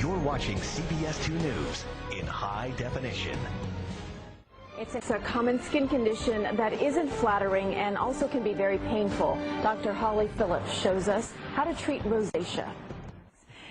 You're watching CBS 2 News in high definition. It's a common skin condition that isn't flattering and also can be very painful. Dr. Holly Phillips shows us how to treat rosacea.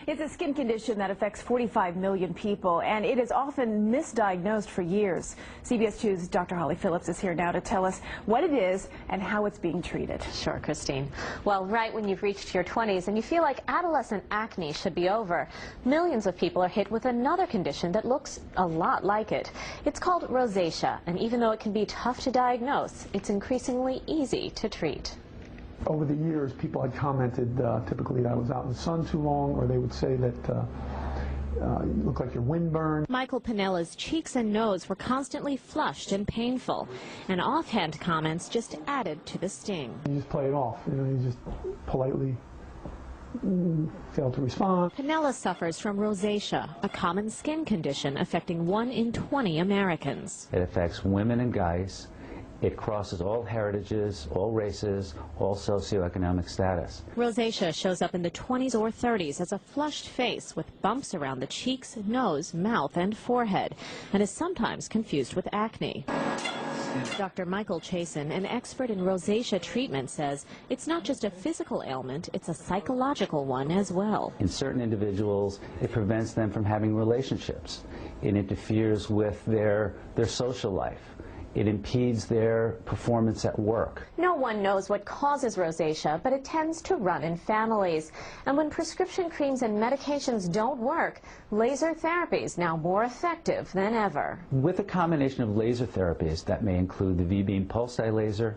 It's a skin condition that affects 45 million people, and it is often misdiagnosed for years. CBS 2's Dr. Holly Phillips is here now to tell us what it is and how it's being treated. Sure, Christine. Well, right when you've reached your 20s and you feel like adolescent acne should be over, millions of people are hit with another condition that looks a lot like it. It's called rosacea, and even though it can be tough to diagnose, it's increasingly easy to treat. Over the years, people had commented typically that I was out in the sun too long, or they would say that you look like you're windburned. Michael Pinella's cheeks and nose were constantly flushed and painful, and offhand comments just added to the sting. You just play it off, you just politely fail to respond. Pinella suffers from rosacea, a common skin condition affecting 1 in 20 Americans. It affects women and guys. It crosses all heritages, all races, all socioeconomic status. Rosacea shows up in the 20s or 30s as a flushed face with bumps around the cheeks, nose, mouth, and forehead, and is sometimes confused with acne. Dr. Michael Chasen, an expert in rosacea treatment, says it's not just a physical ailment, it's a psychological one as well. In certain individuals, it prevents them from having relationships. It interferes with their social life. It impedes their performance at work. No one knows what causes rosacea, but it tends to run in families. And when prescription creams and medications don't work, laser therapy is now more effective than ever. With a combination of laser therapies that may include the V-beam pulse dye laser,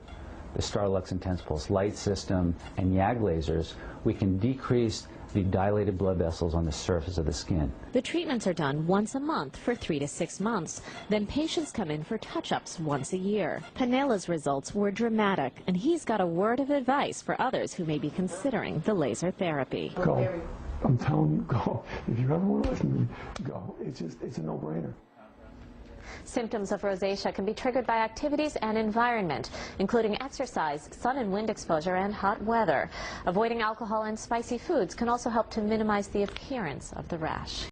the Starlux Intense Pulse Light System, and YAG lasers, we can decrease the dilated blood vessels on the surface of the skin. The treatments are done once a month for 3 to 6 months. Then patients come in for touch-ups once a year. Pinella's results were dramatic, and he's got a word of advice for others who may be considering the laser therapy. Go. I'm telling you, go. If you ever want to listen to me, go. It's a no-brainer. Symptoms of rosacea can be triggered by activities and environment, including exercise, sun and wind exposure, and hot weather. Avoiding alcohol and spicy foods can also help to minimize the appearance of the rash.